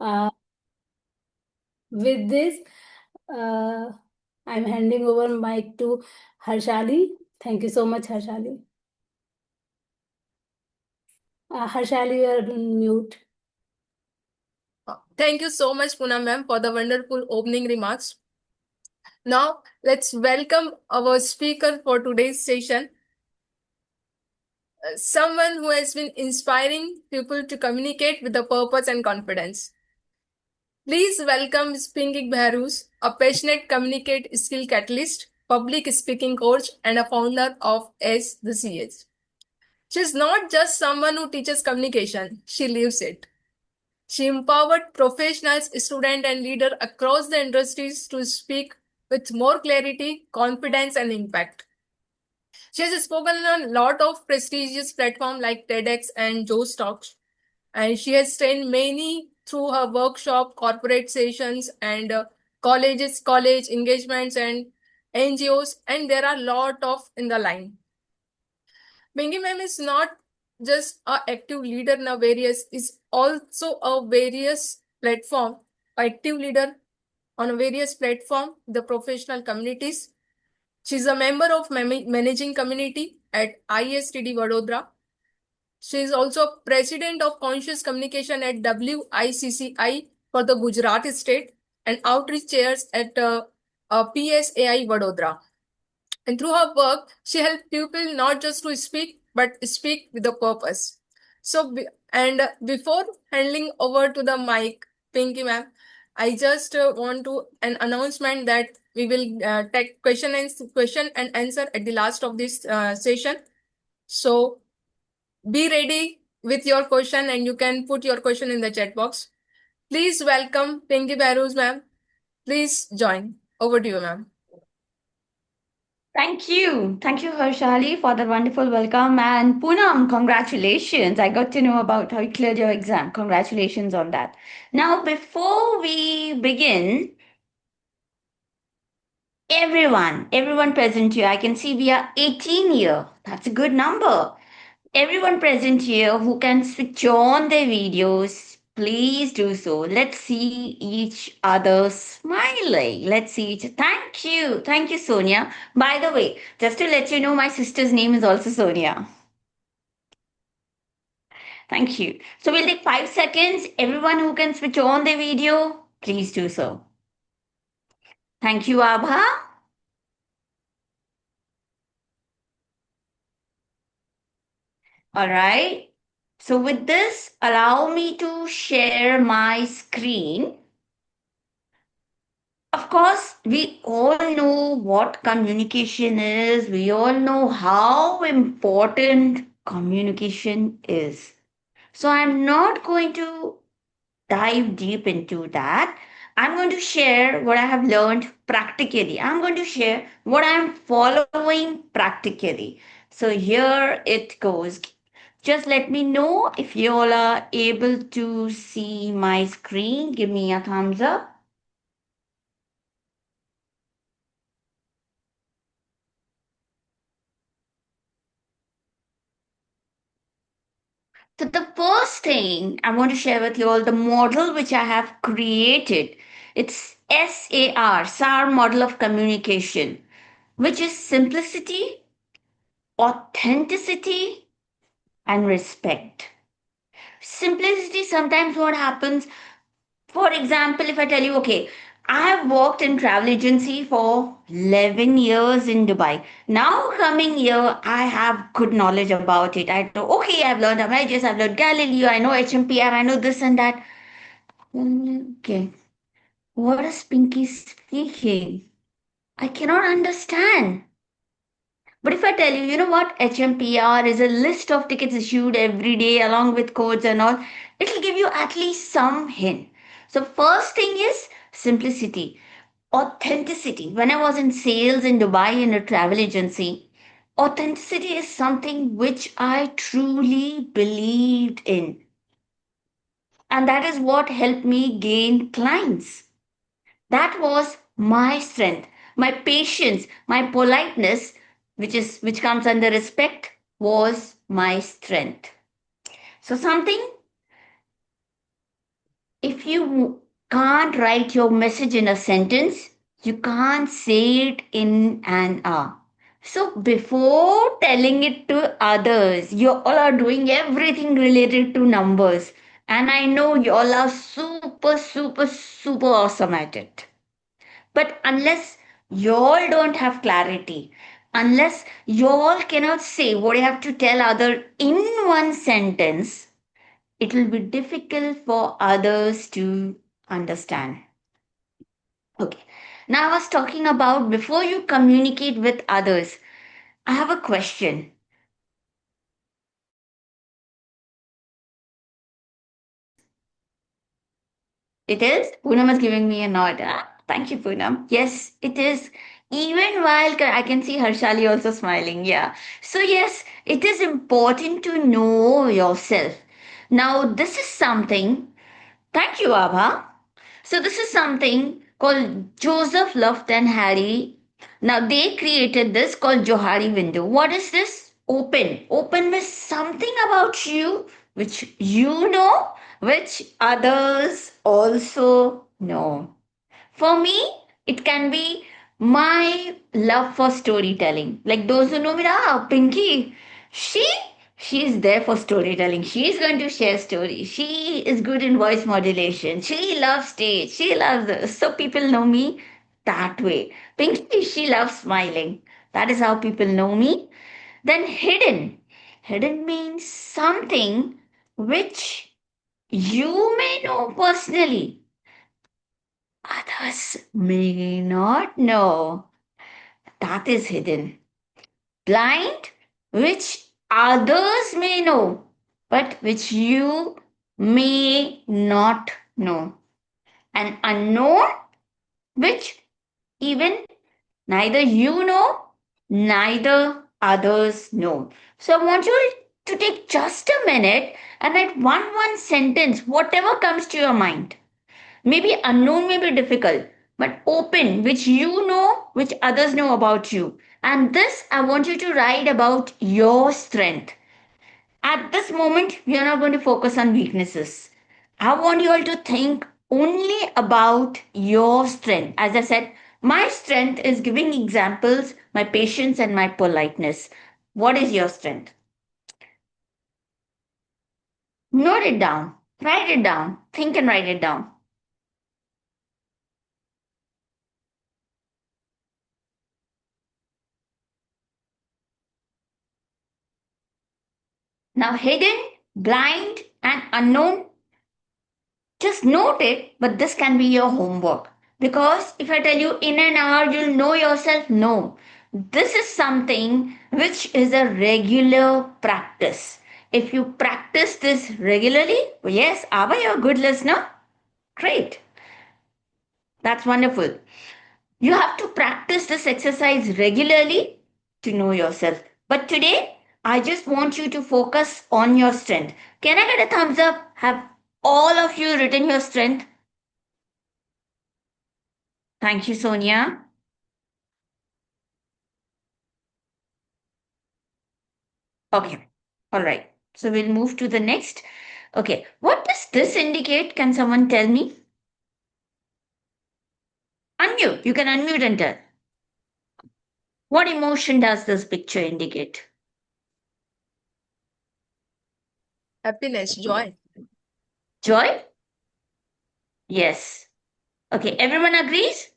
Uh, with this, I'm handing over mic to Harshali. Thank you so much, Harshali. Harshali, you are on mute. Thank you so much, Poonam ma'am, for the wonderful opening remarks. Now, let's welcome our speaker for today's session, someone who has been inspiring people to communicate with the purpose and confidence. Please welcome Pinky BAHROOS, a passionate communicate skill catalyst, public speaking coach, and a founder of S the CH. She's not just someone who teaches communication, she lives it. She empowered professionals, students, and leaders across the industries to speak with more clarity, confidence, and impact. She has spoken on a lot of prestigious platforms like TEDx and Joe's Talks, and she has trained many through her workshop, corporate sessions, and college engagements, and NGOs, and there are a lot of in the line. Bengi ma'am is not just a active leader in a various, is also a various platform, active leader on a various platform, the professional communities. She's a member of managing community at ISTD Vadodara. She is also president of conscious communication at WICCI for the Gujarat state and outreach chairs at PSAI Vadodara. And through her work, she helped people not just to speak, but speak with a purpose. Before handing over to the mic, Pinky ma'am, I just want to an announcement that we will take question and answer at the last of this session. So be ready with your question, and you can put your question in the chat box. Please welcome Pinky BAHROOS ma'am. Please join. Over to you, ma'am. Thank you. Thank you, Harshali, for the wonderful welcome. And Poonam, congratulations. I got to know about how you cleared your exam. Congratulations on that. Now, before we begin, everyone present here, I can see we are 18 here. That's a good number. Everyone present here who can switch on their videos, please do so. Let's see each other smiling. Let's see each. Thank you. Thank you, Sonia. By the way, just to let you know, my sister's name is also Sonia. Thank you. So we'll take 5 seconds. Everyone who can switch on their video, please do so. Thank you, Abha. All right. So with this, allow me to share my screen. Of course, we all know what communication is. We all know how important communication is. So I'm not going to dive deep into that. I'm going to share what I have learned practically. I'm going to share what I'm following practically. So here it goes. Just let me know if you all are able to see my screen. Give me a thumbs up. So the first thing I want to share with you all the model which I have created. It's SAR model of communication, which is simplicity, authenticity, and respect. Simplicity, sometimes what happens, for example, if I tell you, okay, I have worked in travel agency for 11 years in Dubai. Now coming here, I have good knowledge about it. I know, okay, I've learned Amadeus, I've learned Galileo, I know HMPR, I know this and that. Okay, what is Pinky speaking? I cannot understand. But if I tell you, you know what, HMPR is a list of tickets issued every day along with codes and all, it'll give you at least some hint. So, first thing is simplicity, authenticity. When I was in sales in Dubai in a travel agency, authenticity is something which I truly believed in. And that is what helped me gain clients. That was my strength. My patience, my politeness, which comes under respect, was my strength. So something, if if you can't write your message in a sentence, you can't say it in an hour. So before telling it to others, you all are doing everything related to numbers. And I know you all are super, super, super awesome at it. But unless you all don't have clarity, unless you all cannot say what you have to tell other in one sentence, it will be difficult for others to understand. Okay. Now I was talking about before you communicate with others. I have a question. It is? Poonam is giving me a nod. Ah, thank you, Poonam. Yes, it is. Even while I can see Harshali also smiling. Yeah. So, yes, it is important to know yourself. Now, this is something. Thank you, Abha. So this is something called Joseph Luft and Harry. Now they created this called Johari window. What is this? Open. Open with something about you which you know, which others also know. For me, it can be my love for storytelling. Like those who know me, Pinky, she she is there for storytelling. She is going to share stories. She is good in voice modulation. She loves stage. She loves this. So people know me that way. Pinky, she loves smiling. That is how people know me. Then hidden. Hidden means something which you may know personally, others may not know. That is hidden. Blind, which others may know, but which you may not know. And unknown, which even neither you know, neither others know. So I want you to take just a minute and write one sentence, whatever comes to your mind. Maybe unknown may be difficult, but open, which you know, which others know about you. And this, I want you to write about your strength. At this moment, we are not going to focus on weaknesses. I want you all to think only about your strength. As I said, my strength is giving examples, my patience, and my politeness. What is your strength? Note it down, write it down, think and write it down. Now, hidden, blind, and unknown, just note it, but this can be your homework. Because if I tell you in an hour you'll know yourself, no. This is something which is a regular practice. If you practice this regularly, yes, Abba, you're a good listener. Great. That's wonderful. You have to practice this exercise regularly to know yourself. But today, I just want you to focus on your strength. Can I get a thumbs up? Have all of you written your strength? Thank you, Sonia. Okay. All right. So we'll move to the next. Okay. What does this indicate? Can someone tell me? Unmute. You can unmute and tell. What emotion does this picture indicate? Happiness, joy. Joy? Yes. Okay. Everyone agrees?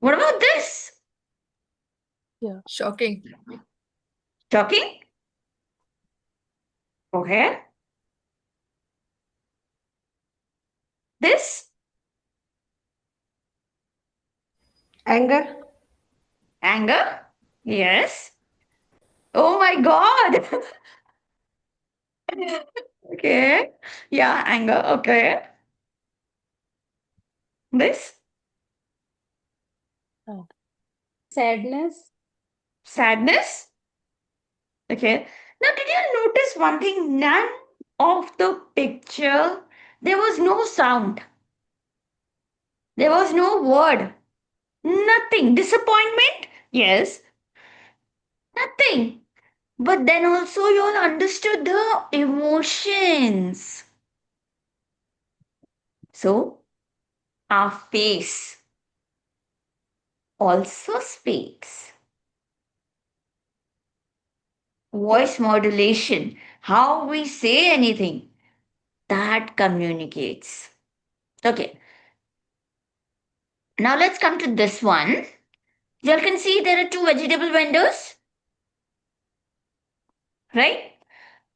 What about this? Shocking. Shocking? Okay. This? Anger. Anger? Yes. Oh my God. Okay. Yeah, anger. Okay. This? Sadness. Sadness? Okay. Now, did you notice one thing? None of the picture, there was no sound. There was no word. Nothing. Disappointment? Yes. Nothing. But then also you all understood the emotions. So our face also speaks. Voice modulation, how we say anything, that communicates. Okay, now let's come to this one. You all can see there are two vegetable vendors, right?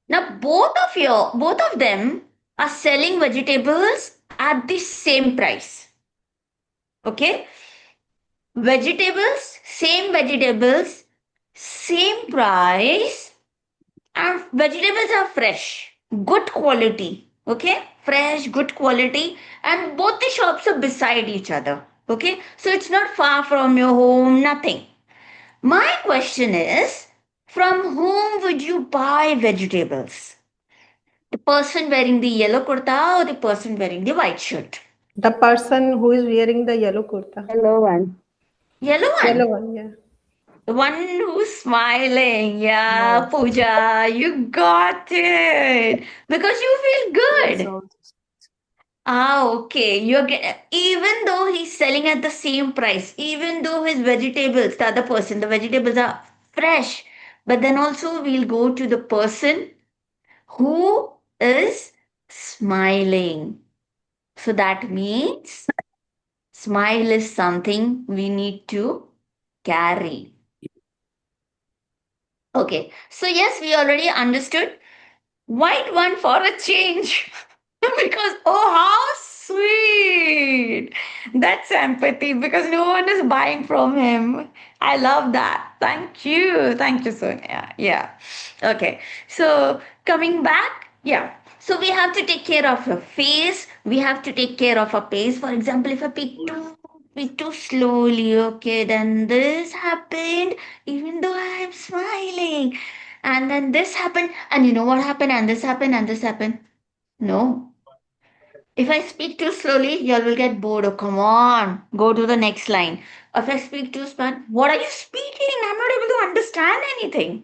Now both of them are selling vegetables at the same price. Okay? Vegetables, same price, and vegetables are fresh, good quality. Okay? Fresh, good quality, and both the shops are beside each other. Okay? So it's not far from your home, nothing. My question is, from whom would you buy vegetables? The person wearing the yellow kurta or the person wearing the white shirt? The person who is wearing the yellow kurta. Hello, one. Yellow Yellow one. one, yeah. The one who's smiling. Yeah, Yes. Pooja, you got it. Because you feel Yes, good. also. Ah, okay. Even though he's selling at the same price, even though his vegetables, the other person, the vegetables are fresh, but then also we'll go to the person who is smiling. So that means smile is something we need to carry. Okay, so yes, we already understood. White one for a change. Because, oh, how sweet. That's empathy because no one is buying from him. I love that. Thank you. Thank you, Sonia. Yeah. Okay. So, coming back, yeah. So, we have to take care of her face. We have to take care of her pace. For example, if I speak too slowly, okay, then this happened, even though I am smiling. And then this happened, and you know what happened, and this happened, and this happened. No, if I speak too slowly, you all will get bored. Oh, come on. Go to the next line. If I speak too fast, what are you speaking? I'm not able to understand anything.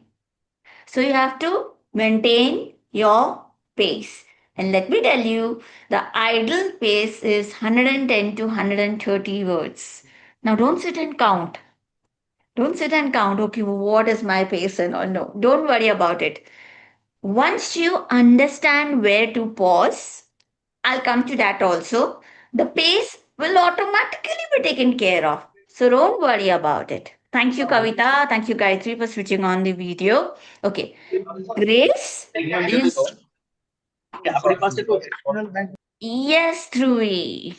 So you have to maintain your pace. And let me tell you, the ideal pace is 110 to 130 words. Now don't sit and count. Don't sit and count, okay, what is my pace and all. No, don't worry about it. Once you understand where to pause, I'll come to that also. The pace will automatically be taken care of. So don't worry about it. Thank you, Kavita. Thank you, Gayatri, for switching on the video. Okay. Grace is yes, Dhruvi.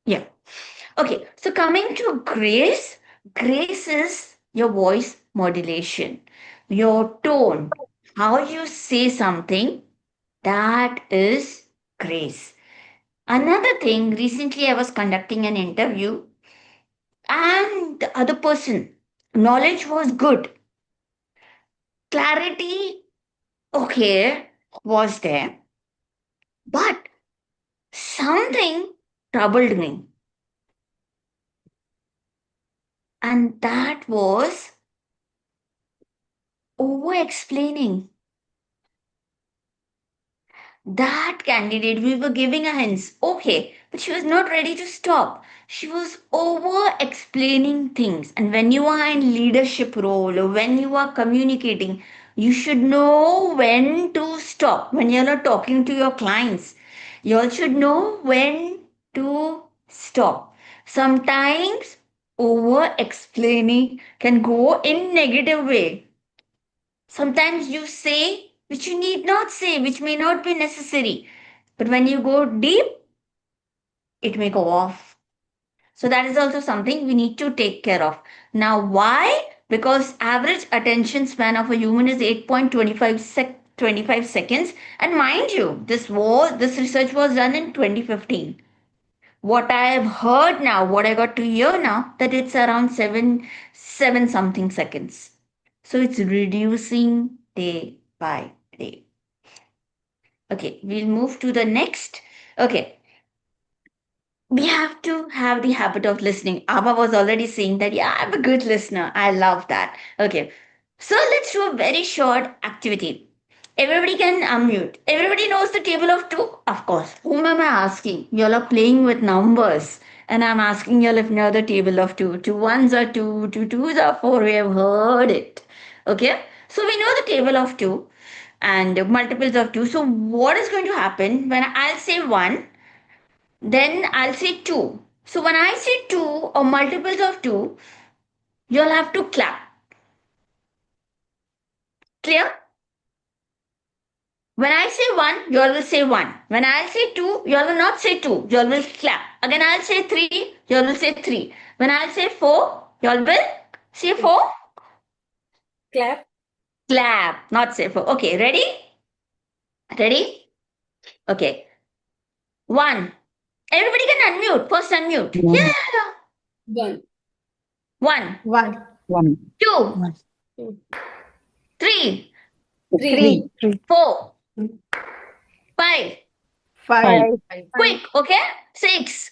Yeah. Okay. So coming to grace, grace is your voice modulation, your tone, how you say something. That is grace. Another thing, recently I was conducting an interview and the other person, knowledge was good. Clarity, okay, was there. But something troubled me. And that was over explaining. That candidate, we were giving a hints, okay, but she was not ready to stop. She was over explaining things. And when you are in leadership role or when you are communicating, you should know when to stop. When you are talking to your clients, you all should know when to stop. Sometimes over explaining can go in negative way. Sometimes you say which you need not say, which may not be necessary. But when you go deep, it may go off. So that is also something we need to take care of. Now, why? Because average attention span of a human is 8.25 seconds. And mind you, this research was done in 2015. What I have heard now, what I got to hear now, that it's around seven something seconds. So it's reducing day by day. Okay, we'll move to the next. Okay, we have to have the habit of listening. Abba was already saying that, yeah, I'm a good listener. I love that. Okay, so let's do a very short activity. Everybody can unmute. Everybody knows the table of two? Of course. Whom am I asking? You all are playing with numbers. And I'm asking you all if you know the table of two. Two ones are two, two twos are four. We have heard it. Okay? So we know the table of two and multiples of two. So what is going to happen when I'll say one, then I'll say two. So when I say two or multiples of two, you'll have to clap. Clear? When I say one, you all will say one. When I'll say two, you all will not say two. You all will clap. Again, I'll say three, you all will say three. When I'll say four, you all will say four. Clap. Clap, not say four. Okay, ready? Ready? Okay. One. Everybody can unmute. First unmute. Yeah. One. One, One, One, two, Two. three, Three. three, four, five. five, Quick, okay? Six,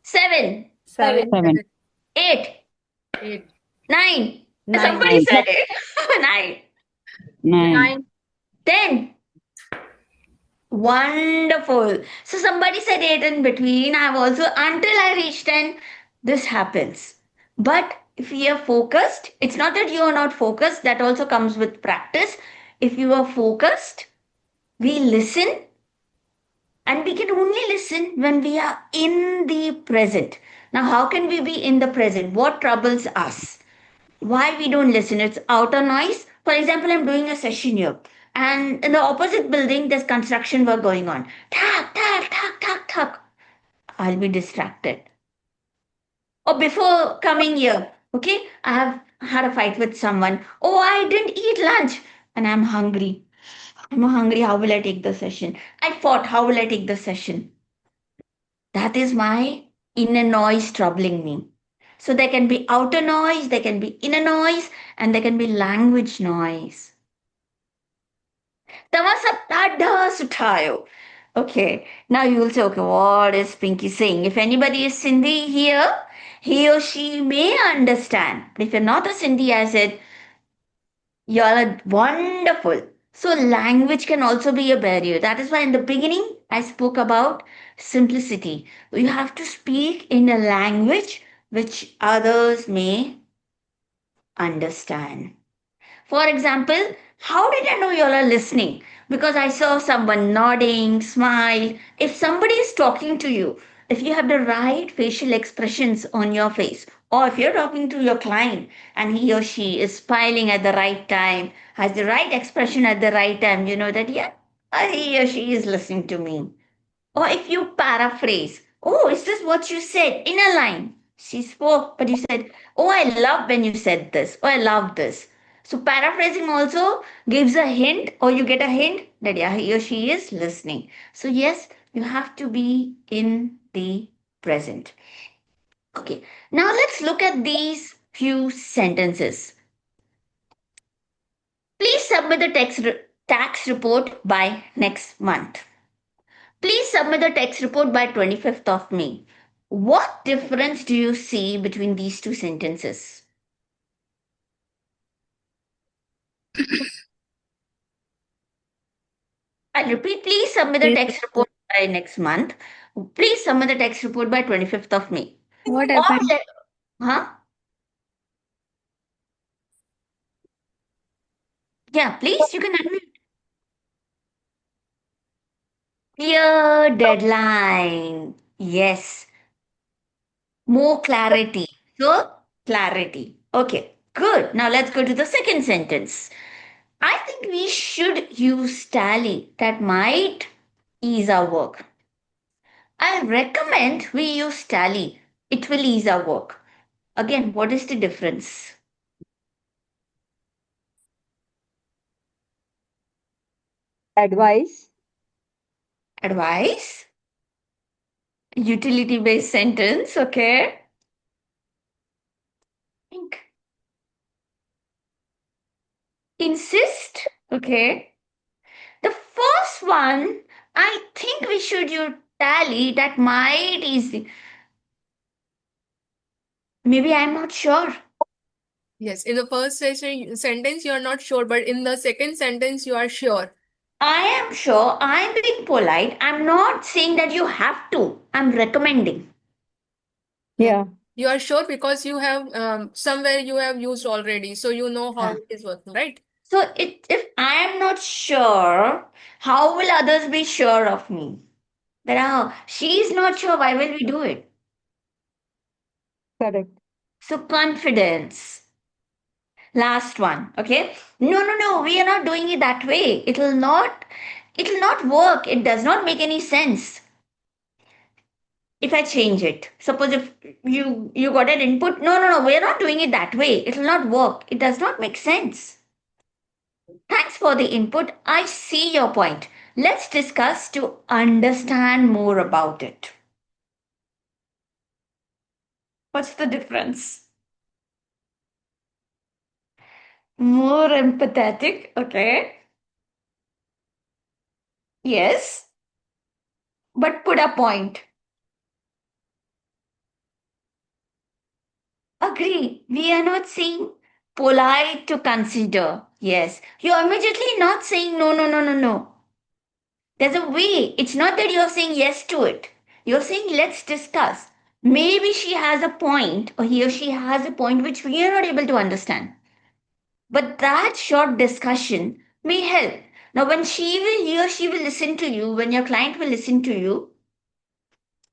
seven, seven, seven, eight, nine. nine, Somebody said it. Nine. nine, 10. Wonderful. So somebody said 8 in between. I've also, until I reach 10, this happens. But if we are focused, it's not that you are not focused, that also comes with practice. If you are focused, we listen, and we can only listen when we are in the present. Now, how can we be in the present? What troubles us? Why we don't listen? It's outer noise. For example, I'm doing a session here, and in the opposite building there's construction work going on. Tak tak tak tak tak. I'll be distracted. Or before coming here, okay, I have had a fight with someone. Oh, I didn't eat lunch and I'm hungry. I'm hungry. How will I take the session? I fought. How will I take the session? That is my inner noise troubling me. So there can be outer noise, there can be inner noise, and there can be language noise. Okay, now you will say, okay, what is Pinky saying? If anybody is Sindhi here, he or she may understand. But if you're not a Sindhi, I said, you all are wonderful. So language can also be a barrier. That is why in the beginning I spoke about simplicity. You have to speak in a language which others may understand. For example, how did I know you all are listening? Because I saw someone nodding, smile. If somebody is talking to you, if you have the right facial expressions on your face, or if you're talking to your client and he or she is smiling at the right time, has the right expression at the right time, you know that, yeah, he or she is listening to me. Or if you paraphrase, oh, is this what you said in a line? She spoke, but you said, oh, I love when you said this, or I love this. So paraphrasing also gives a hint, or you get a hint that yeah, he or she is listening. So yes, you have to be in the present. Okay, now let's look at these few sentences. Please submit the tax report by next month. Please submit the tax report by 25th of May. What difference do you see between these two sentences? I'll repeat, please submit the tax report by next month. Please submit the tax report by 25th of May. What Or happened? huh? Yeah, please, you can unmute. Clear deadline. Yes. More clarity. So, clarity. Okay, good. Now let's go to the second sentence. I think we should use tally. That might ease our work. I recommend we use tally. It will ease our work. Again, what is the difference? Advice. Advice? Utility based sentence, okay? Think. Insist, okay? The first one, I think we should use tally. That might easy. Maybe I'm not sure. Yes, in the first sentence you are not sure, but in the second sentence you are sure. I am sure I'm being polite. I'm not saying that you have to. I'm recommending. Yeah. You are sure because you have somewhere you have used already, so you know how Huh. it is working, right? So if I am not sure, how will others be sure of me? That she is not sure, why will we do it? Correct. So confidence. Last one, okay? No, we are not doing it that way. It'll not work. It does not make any sense. If I change it, suppose if you got an input, no, we are not doing it that way. It'll not work. It does not make sense. Thanks for the input. I see your point. Let's discuss to understand more about it. What's the difference? More empathetic, okay? Yes, but put a point. Agree. We are not saying polite to consider. Yes. You're immediately not saying no. There's a way. It's not that you're saying yes to it. You're saying let's discuss. Maybe she has a point, or he or she has a point which we are not able to understand. But that short discussion may help. Now, when he or she will listen to you, when your client will listen to you,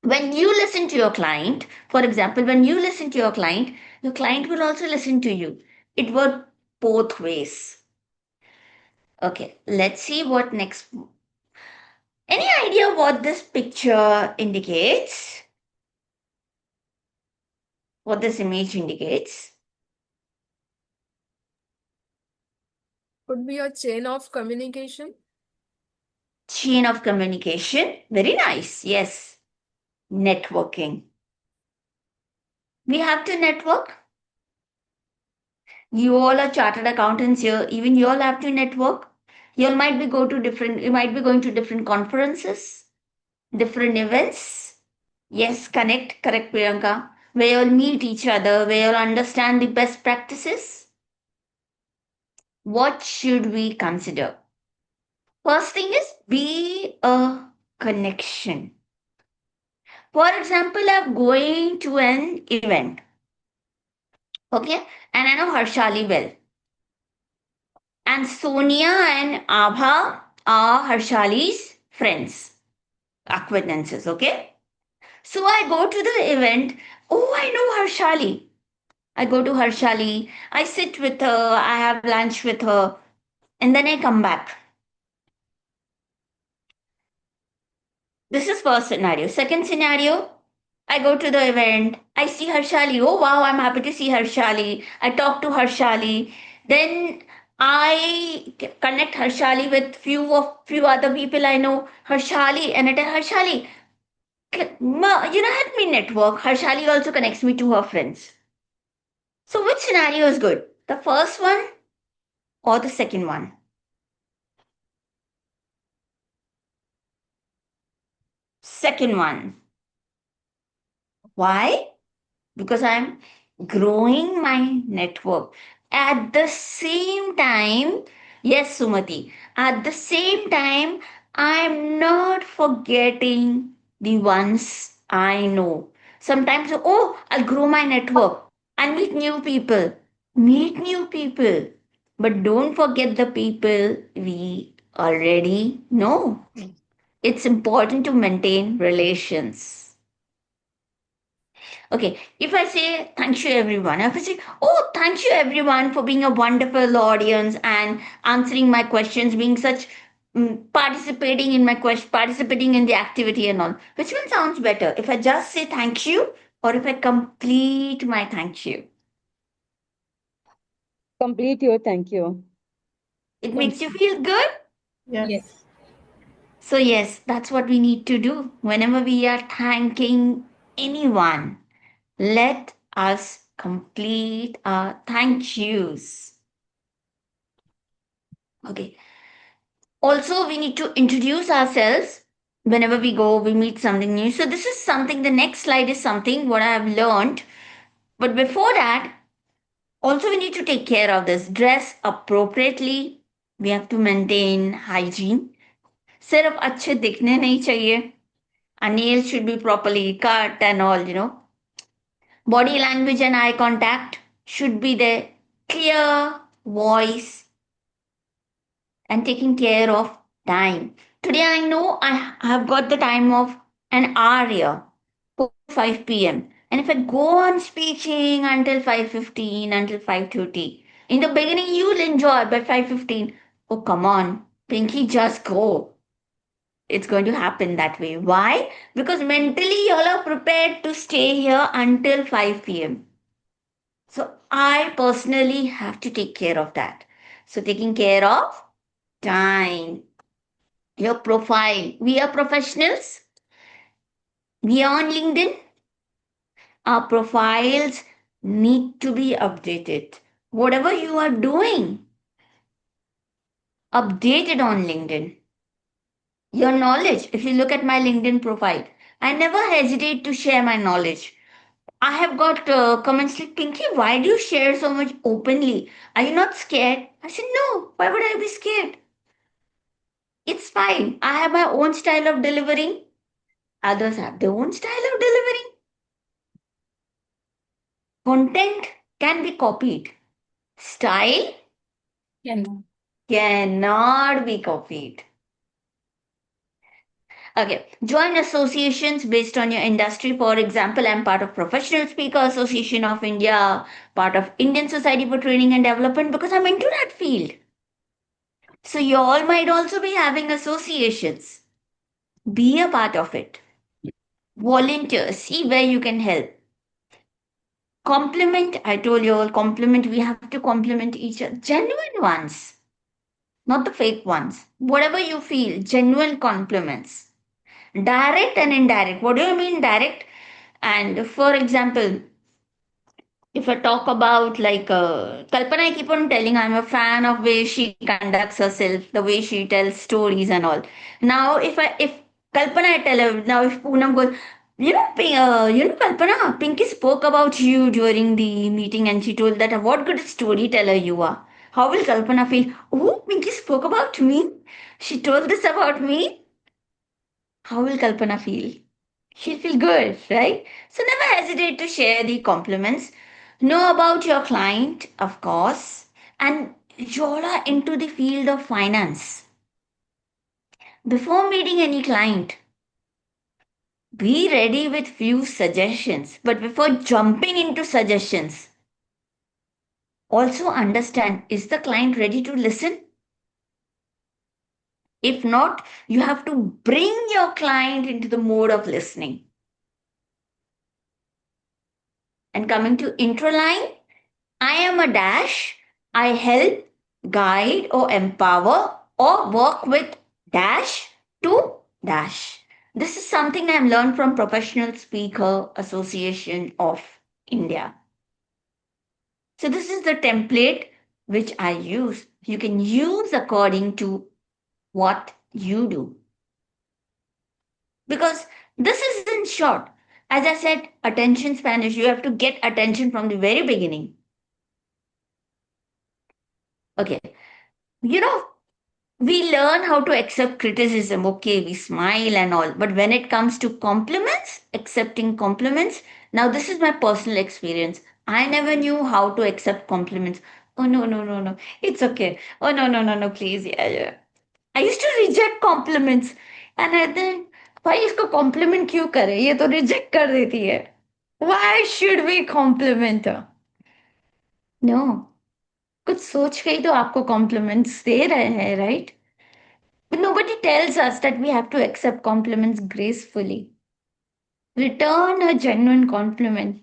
when you listen to your client, for example, when you listen to your client will also listen to you. It works both ways. Okay, let's see what next. Any idea what this picture indicates? What this image indicates? Could be a chain of communication. Chain of communication. Very nice. Yes. Networking. We have to network. You all are chartered accountants here. Even you all have to network. You might be you might be going to different conferences, different events. Yes, correct, Priyanka. Where you'll meet each other, where you'll understand the best practices. What should we consider? First thing is be a connection. For example, I'm going to an event. Okay, and I know Harshali well. And Sonia and Abha are Harshali's friends, acquaintances, okay? So I go to the event. Oh, I know Harshali. I go to Harshali. I sit with her. I have lunch with her. And then I come back. This is first scenario. Second scenario, I go to the event. I see Harshali. Oh, wow, I'm happy to see Harshali. I talk to Harshali. Then I connect Harshali with few other people I know. Harshali, and I tell Harshali, help me network. Harshali also connects me to her friends. So which scenario is good? The first one or the second one? Second one. Why? Because I'm growing my network. At the same time, yes, Sumati, at the same time, I'm not forgetting the ones I know. Sometimes, oh, I'll grow my network and meet new people. Meet new people. But don't forget the people we already know. It's important to maintain relations. Okay, if I say thank you everyone, if I say, oh, thank you everyone for being a wonderful audience and answering my questions, being such participating in my question, participating in the activity and all. Which one sounds better? If I just say thank you or if I complete my thank you? Complete your thank you. It makes you feel good. Yes. So, yes, that's what we need to do. Whenever we are thanking anyone, let us complete our thank yous. Okay. Also, we need to introduce ourselves whenever we go, we meet something new. So, this is something, the next slide is something what I have learned. But before that, Also, we need to take care of this. Dress appropriately. We have to maintain hygiene. सिर्फ अच्छे दिखने नहीं चाहिए. Our nails should be properly cut and all. Body language and eye contact should be there. Clear voice and taking care of time. Today I know I have got the time of an hour here, 5 p.m. And if I go on speaking until 5:15, until 5:30, in the beginning you'll enjoy, but 5:15, oh come on, Pinky, just go. It's going to happen that way. Why? Because mentally you all are prepared to stay here until 5 p.m. So I personally have to take care of that. So taking care of time, your profile. We are professionals. We are on LinkedIn. Our profiles need to be updated. Whatever you are doing, update it on LinkedIn. Your knowledge. If you look at my LinkedIn profile, I never hesitate to share my knowledge. I have got comments like, Pinky, why do you share so much openly? Are you not scared? I said, no, why would I be scared? It's fine. I have my own style of delivering. Others have their own style of delivering. Content can be copied. Style Cannot. cannot be copied. Okay, join associations based on your industry. For example, I'm part of Professional Speaker Association of India, part of Indian Society for Training and Development because I'm into that field. So you all might also be having associations. Be a part of it. Volunteer, see where you can help. Compliment, I told you all, compliment, we have to compliment each other. Genuine ones, not the fake ones. Whatever you feel, genuine compliments. Direct and indirect. What do you mean direct? And for example, if I talk about like Kalpana, I keep on telling I'm a fan of way she conducts herself, the way she tells stories and all. Now, if Kalpana I tell her now, if Poonam goes, Kalpana, Pinky spoke about you during the meeting, and she told that what good storyteller you are. How will Kalpana feel? Oh, Pinky spoke about me. She told this about me. How will Kalpana feel? She'll feel good, right? So never hesitate to share the compliments. Know about your client, of course, and you're into the field of finance. Before meeting any client, be ready with few suggestions. But before jumping into suggestions, also understand, is the client ready to listen? If not, you have to bring your client into the mode of listening. And coming to intro line, I am a dash. I help, guide, or empower, or work with dash to dash. This is something I've learned from Professional Speaker Association of India. So this is the template which I use. You can use according to what you do. Because this is in short. As I said, attention span is you have to get attention from the very beginning. Okay. We learn how to accept criticism. Okay, we smile and all. But when it comes to compliments, accepting compliments, now this is my personal experience. I never knew how to accept compliments. Oh, no, no, no, no. It's okay. Oh, no, no, no, no, please. Yeah, yeah. I used to reject compliments. And I think, भाई इसको compliment क्यों करे? ये तो reject कर देती है. Why should we compliment her? No. कुछ सोच के ही तो आपको compliments दे रहे हैं, right? But nobody tells us that we have to accept compliments gracefully. Return a genuine compliment.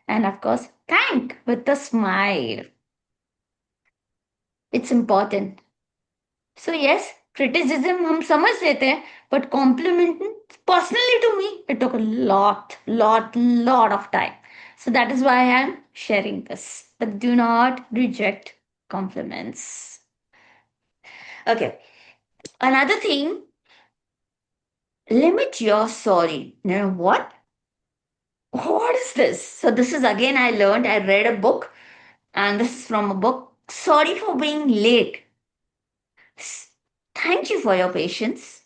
And of course, thank with a smile. It's important. So yes, criticism हम समझ लेते हैं, but compliment personally to me, it took a lot of time. So that is why I'm sharing this. But do not reject compliments. Okay. Another thing, limit your sorry. You know what? What is this? So this is again I learned. I read a book. And this is from a book. Sorry for being late. Thank you for your patience.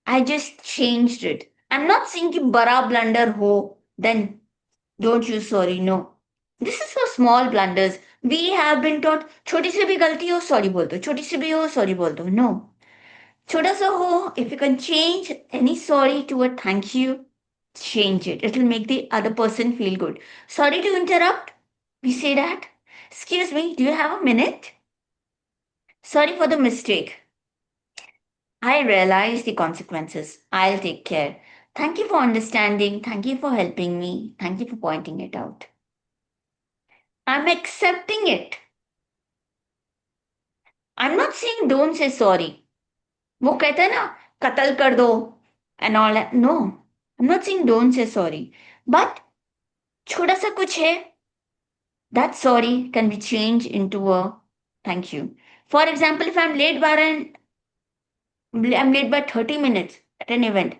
I just changed it. I'm not saying कि बड़ा blunder हो, then don't use sorry. No. This is for small blunders. We have been taught छोटी सी भी गलती हो sorry बोल दो, छोटी सी भी हो sorry बोल दो. No. छोटा सा हो, if you can change any sorry to a thank you, change it. It will make the other person feel good. Sorry to interrupt. We say that. Excuse me, do you have a minute? Sorry for the mistake. I realize the consequences. I'll take care. Thank you for understanding. Thank you for helping me. Thank you for pointing it out. I'm accepting it. I'm not saying don't say sorry. वो कहते हैं ना कत्ल कर दो and all that. No, I'm not saying don't say sorry. But छोटा सा कुछ है, that sorry can be changed into a thank you. For example, if I'm late by 30 minutes at an event,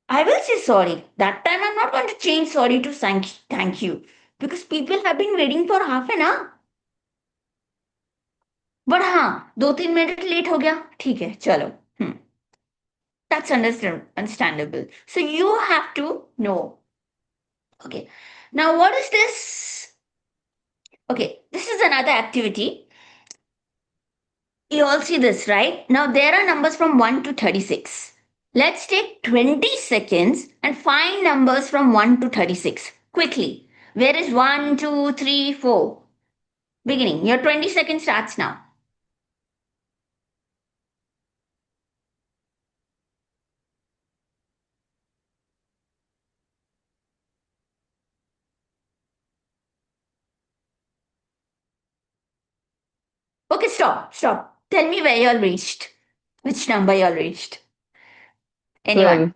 I will say sorry. That time I'm not going to change sorry to thank you because people have been waiting for half an hour. But हाँ 2-3 minute late हो गया ठीक है चलो That's understandable. So you have to know. Okay. Now what is this? Okay, this is another activity. You all see this, right? Now there are numbers from 1 to 36. Let's take 20 seconds and find numbers from 1 to 36. Quickly. Where is 1, 2, 3, 4? Beginning. Your 20 seconds starts now. Okay, stop. Tell me where you all reached. Which number you all reached? Anyone?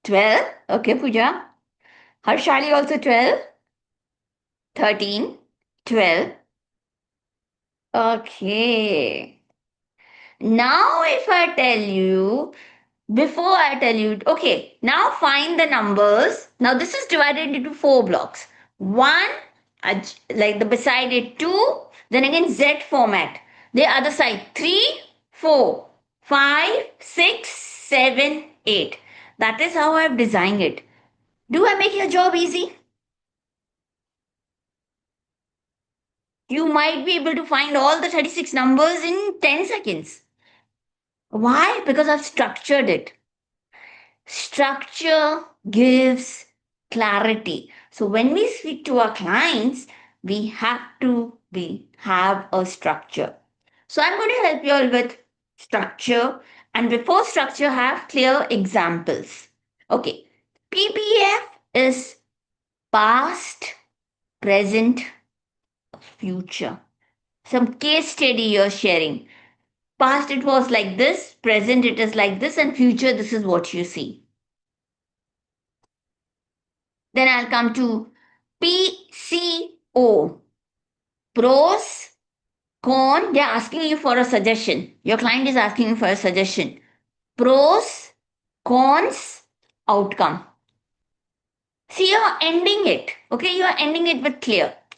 12. Okay, Pooja. Harshali also 12. 13. 12. Okay. Now if I tell you, before I tell you, okay, now find the numbers. Now this is divided into 4 blocks. 1, like the beside it 2, then again Z format. The other side 3, 4, 5, 6, 7, 8. That is how I've designed it. Do I make your job easy? You might be able to find all the 36 numbers in 10 seconds. Why? Because I've structured it. Structure gives clarity. So when we speak to our clients, we have to have a structure. So I'm going to help you all with structure. And before structure, have clear examples. Okay. PPF is past, present, future. Some case study you're sharing. Past it was like this, present it is like this, and future this is what you see. Then I'll come to PCO. Pros, con, they're asking you for a suggestion. Your client is asking you for a suggestion. Pros, cons, outcome. See, you're ending it. Okay, you're ending it with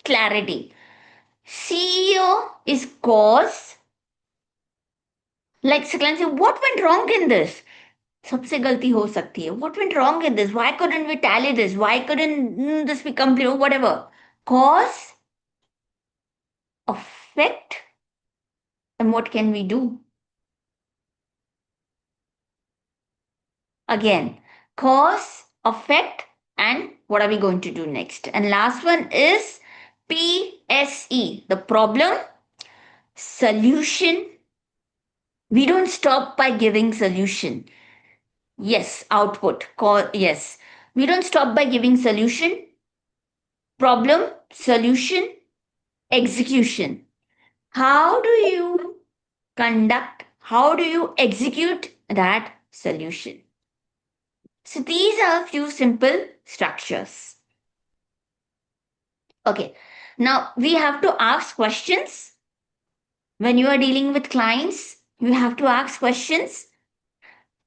clarity. CEO is cause. Like client say, what went wrong in this? सबसे गलती हो सकती है. What went wrong in this? Why couldn't we tally this? Why couldn't this be complete? Whatever. Cause, effect, and what can we do? Again, cause, effect, and what are we going to do next? And last one is PSE, the problem, solution. We don't stop by giving solution. Yes, output. Yes. We don't stop by giving solution, problem, solution, execution. How do you how do you execute that solution? So these are a few simple structures. Okay, now we have to ask questions. When you are dealing with clients, you have to ask questions.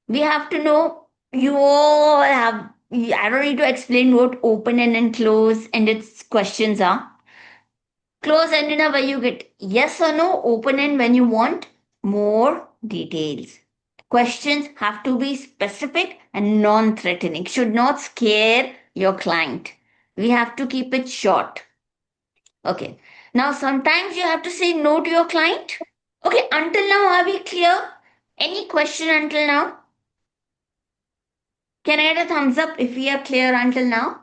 We have to know, you all have, I don't need to explain what open and close and its questions are. Close-ended are where you get yes or no, open-end when you want more details. Questions have to be specific and non-threatening, should not scare your client. We have to keep it short. Okay. Now, sometimes you have to say no to your client. Okay, until now, are we clear? Any question until now? Can I get a thumbs up if we are clear until now?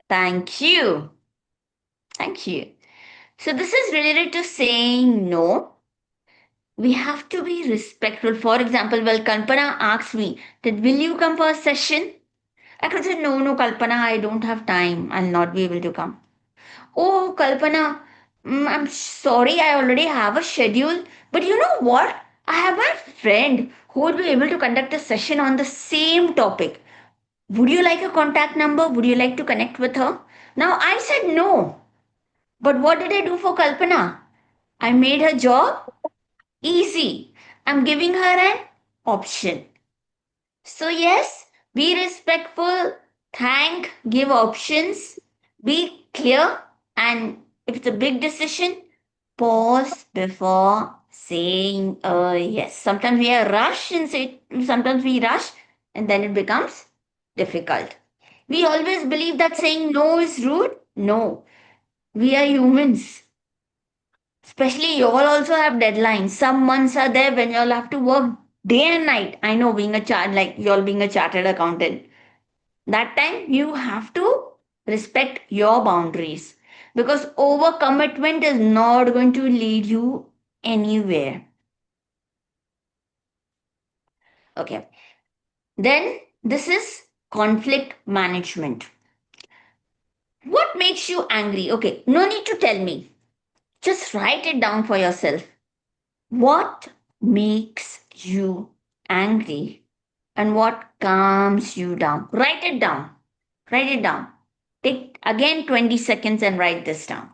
Thank you. Thank you. So, this is related to saying no. We have to be respectful. For example, well, Kalpana asks me that will you come for a session? I could say, no, no, Kalpana, I don't have time. I'll not be able to come. Oh, Kalpana, I'm sorry, I already have a schedule. But you know what? I have my friend who would be able to conduct a session on the same topic. Would you like a contact number? Would you like to connect with her? Now, I said no. But what did I do for Kalpana? I made her job easy. I'm giving her an option. So, yes, be respectful, thank, give options, be clear, and if it's a big decision, pause before saying yes. Sometimes we are rush and say, sometimes we rush and then it becomes difficult. We always believe that saying no is rude. No, we are humans. Especially you all also have deadlines. Some months are there when you all have to work day and night. I know being a like you all being a chartered accountant. That time you have to respect your boundaries because overcommitment is not going to lead you anywhere. Okay. Then this is conflict management. What makes you angry? Okay, no need to tell me. Just write it down for yourself. What makes you angry and what calms you down? Write it down. Write it down. Take again 20 seconds and write this down.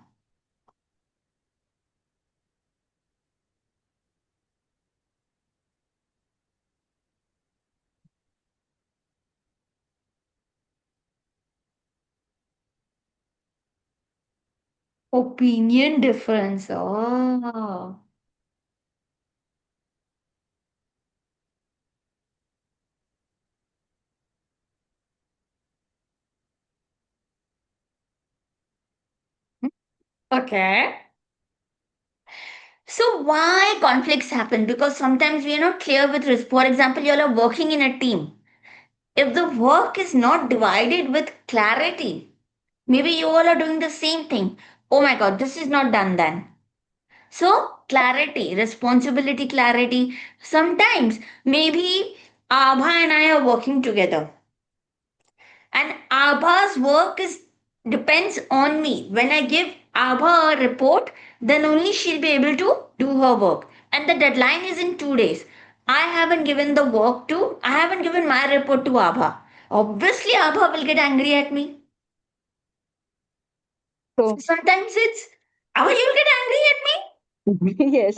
Opinion difference. Oh. Okay. So why conflicts happen? Because sometimes we are not clear with risk. For example, you all are working in a team. If the work is not divided with clarity, maybe you all are doing the same thing. Oh my God, this is not done then. So clarity, responsibility, clarity. Sometimes maybe Abha and I are working together. And Abha's work is depends on me. When I give Abha a report, then only she'll be able to do her work. And the deadline is in 2 days. I haven't given I haven't given my report to Abha. Obviously, Abha will get angry at me. So, Sometimes it's Abha, you'll get angry at me. yes.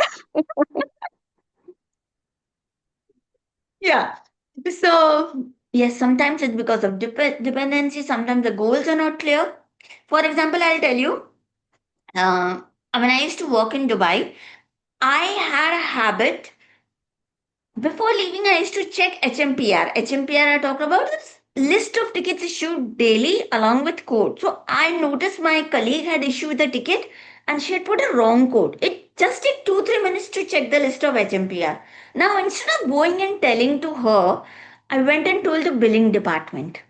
Yeah. So, yes, sometimes it's because of dependency. Sometimes the goals are not clear. For example, I'll tell you, when I used to work in Dubai, I had a habit before leaving, I used to check HMPR. HMPR, I talk about this list of tickets issued daily along with code. So I noticed my colleague had issued the ticket and she had put a wrong code. It just took 2-3 minutes to check the list of HMPR. Now, instead of going and telling to her, I went and told the billing department.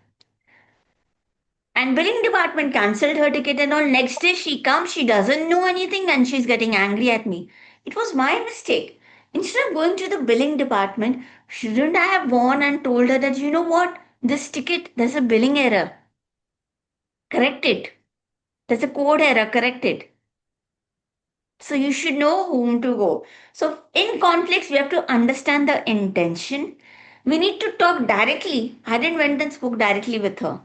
And billing department cancelled her ticket and all. Next day she comes, she doesn't know anything and she's getting angry at me. It was my mistake. Instead of going to the billing department, shouldn't I have gone and told her that, you know what, this ticket, there's a billing error. Correct it. There's a code error, correct it. So you should know whom to go. So in conflicts, we have to understand the intention. We need to talk directly. I didn't went and spoke directly with her.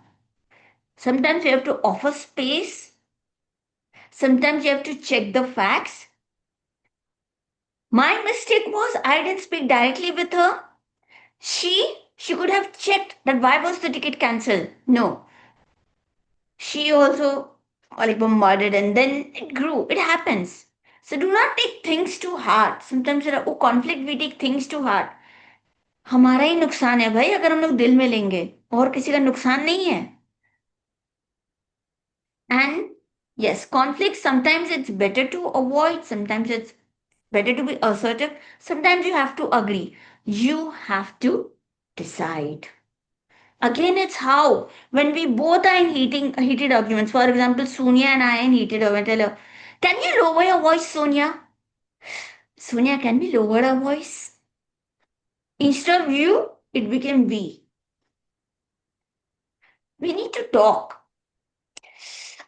Sometimes we have to offer space. Sometimes you have to check the facts. My mistake was I didn't speak directly with her. She could have checked that why was the ticket cancelled. No. She also or like bombarded, and then it grew. It happens. So do not take things too hard. Sometimes conflict we take things too hard. हमारा ही नुकसान है भाई अगर हम लोग दिल में लेंगे, और किसी का नुकसान नहीं है. And yes, conflict sometimes it's better to avoid, sometimes it's better to be assertive, sometimes you have to agree. You have to decide. Again, it's how when we both are in heated arguments. For example, Sonia and I are in heated argument. Tell her, can you lower your voice, Sonia? Sonia, can we lower our voice? Instead of you, it became we. We need to talk.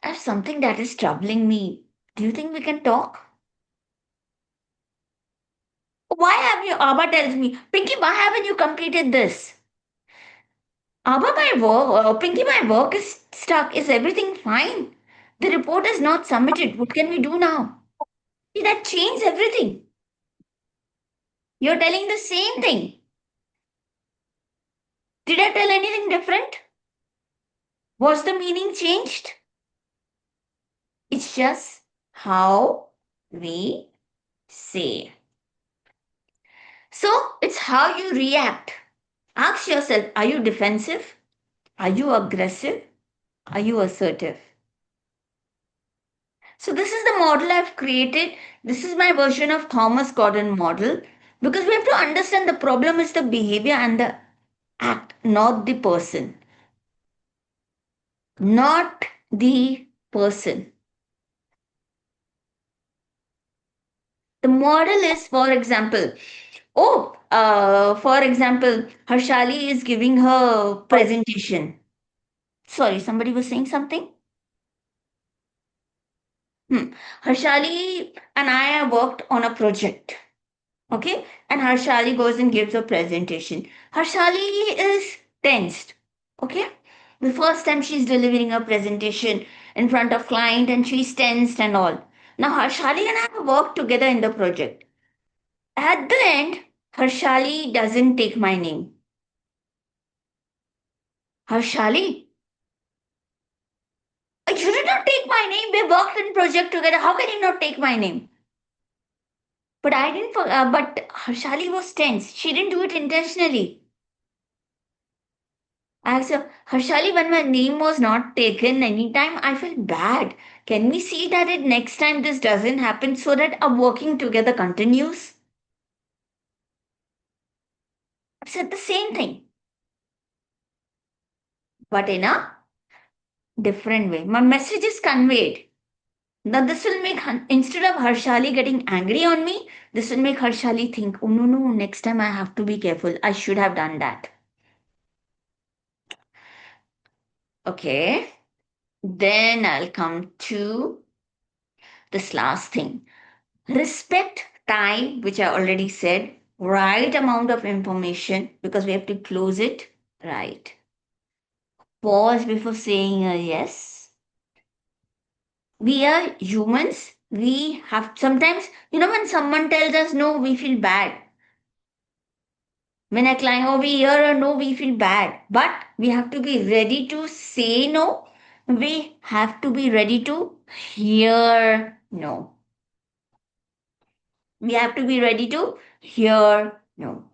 I have something that is troubling me. Do you think we can talk? Why have you? Abba tells me, Pinky, why haven't you completed this? Abba, my work, Pinky, my work is stuck. Is everything fine? The report is not submitted. What can we do now? See, that changed everything. You're telling the same thing. Did I tell anything different? Was the meaning changed? It's just how we say. So it's how you react. Ask yourself, are you defensive? Are you aggressive? Are you assertive? So this is the model I've created. This is my version of Thomas Gordon model, because we have to understand the problem is the behavior and the act, not the person. Not the person. The model is, for example, for example, Harshali is giving her presentation. Sorry, somebody was saying something? Harshali and I have worked on a project. Okay, and Harshali goes and gives a presentation. Harshali is tensed. Okay, the first time she's delivering a presentation in front of client and she's tensed and all. Now Harshali and I have worked together in the project. At the end, Harshali doesn't take my name. Harshali, you did not take my name. We worked in project together. How can you not take my name? But I didn't. But Harshali was tense. She didn't do it intentionally. I said, Harshali, when my name was not taken anytime, I felt bad. Can we see that it next time this doesn't happen so that our working together continues? I said the same thing, but in a different way. My message is conveyed. Now, this will make, instead of Harshali getting angry on me, this will make Harshali think, oh no, no, next time I have to be careful. I should have done that. Okay. Then I'll come to this last thing. Respect time, which I already said. Right amount of information because we have to close it. Right. Pause before saying a yes. We are humans. We have sometimes, when someone tells us no, we feel bad. When a client, oh, we hear a no, we feel bad. But we have to be ready to say no. We have to be ready to hear no. We have to be ready to hear no.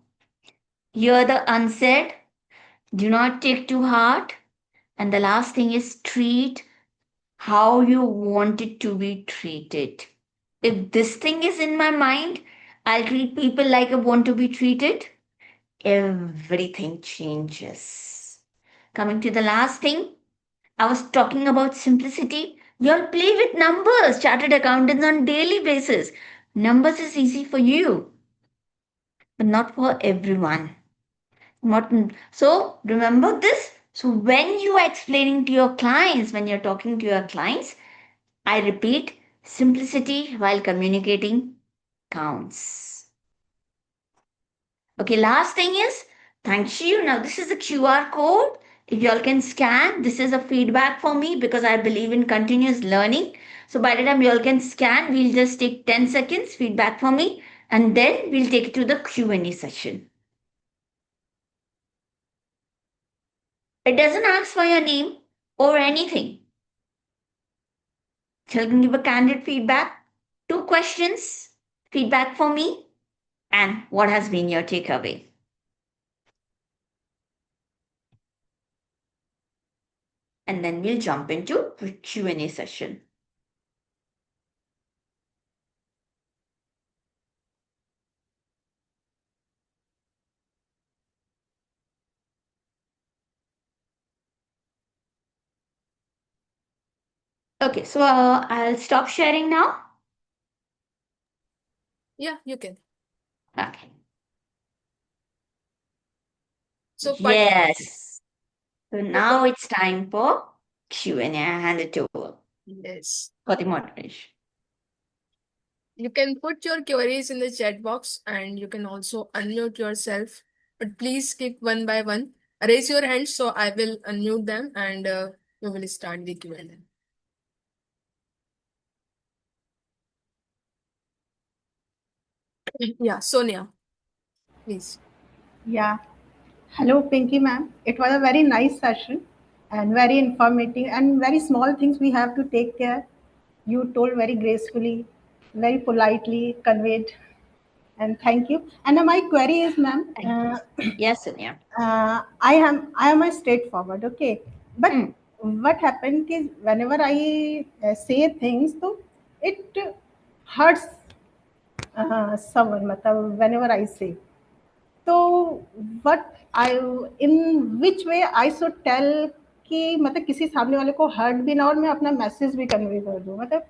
Hear the unsaid. Do not take to heart. And the last thing is treat how you want it to be treated. If this thing is in my mind, I'll treat people like I want to be treated. Everything changes. Coming to the last thing, I was talking about simplicity. You all play with numbers, chartered accountants on daily basis. Numbers is easy for you, but not for everyone. Not so remember this. So when you are explaining to your clients, when you're talking to your clients, I repeat, simplicity while communicating counts. Okay, last thing is thank you. Now this is a QR code. If y'all can scan, this is a feedback for me because I believe in continuous learning. So by the time y'all can scan, we'll just take 10 seconds feedback for me and then we'll take it to the Q&A session. It doesn't ask for your name or anything. So you can give a candid feedback. 2 questions, feedback for me, and what has been your takeaway? And then we'll jump into Q&A session. Okay, so I'll stop sharing now. Yeah, you can. Okay. So, Yes. So now it's time for Q&A. I hand it over yes. for the moderation. You can put your queries in the chat box and you can also unmute yourself. But please keep one by one. Raise your hand so I will unmute them and we will start the Q&A. Yeah, Sonia, please. Yeah. Hello, Pinky ma'am. It was a very nice session and very informative and very small things we have to take care. You told very gracefully, very politely conveyed, and thank you. And my query is, ma'am, Thank you. Yes, Sonia. I am a straightforward, okay. But Hmm. what happened is whenever I say things, so it hurts someone. मतलब whenever I say. तो what I in which way I should tell कि मतलब किसी सामने वाले को hurt भी ना और मैं अपना मैसेज भी कन्वे कर दूं मतलब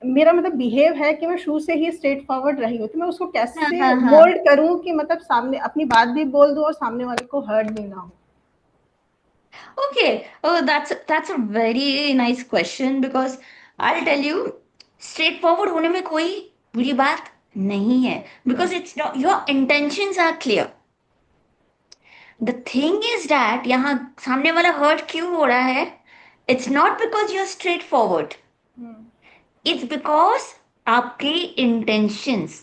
मेरा मतलब बिहेव है कि मैं शुरू से ही स्ट्रेट फॉरवर्ड रही हूँ तो मैं उसको कैसे Uh-huh. मोल्ड करूं कि मतलब सामने अपनी बात भी बोल दूं और सामने वाले को हर्ट भी ना हो Okay. Oh, that's a very nice question because I'll tell you, straightforward होने में कोई बुरी बात नहीं है because it's not your intentions are clear. The thing is that यहाँ सामने वाला hurt क्यों हो रहा है? It's not because you're straightforward. It's because आपके intentions